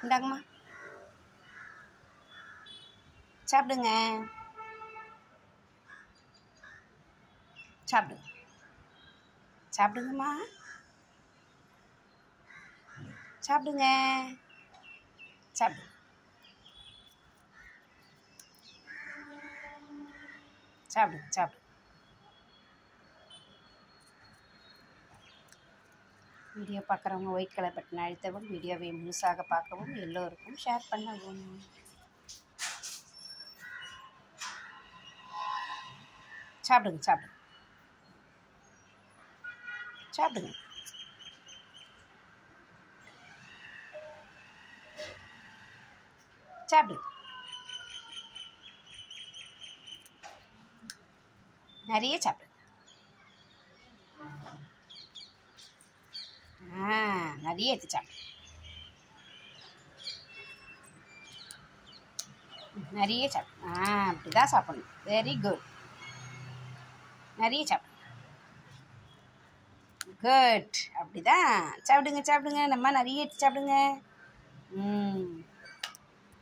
இந்தாங்கம்மா சாப்பிடுங்க சாப்பிடுங்க சாப்பிடுங்கம்மா சாப்பிடுங்க சாப்பிடுங்க சாப்பிடுங்க சாப்பிடுங்க வீடியோ பார்க்குறவங்க ஒயிட் கலர் பட்டன் அழுத்தவும் வீடியோவை முழுசாக பார்க்கவும் எல்லோருக்கும் ஷேர் பண்ணவும். சாப்பிடுங்க சாப்பிடுங்க சாப்பிடுங்க சாப்பிடுங்க நிறைய சாப்பிடுங்க. நிறைய எடுத்து சாப்பிடுங்க. நிறைய சாப்பிடுங்க. அப்படி தான் சாப்பிடணும். Very good. நிறைய சாப்பிடுங்க. குட். அப்படி தான் சாப்பிடுங்க சாப்பிடுங்க. நம்ம நிறைய எடுத்து சாப்பிடுங்க.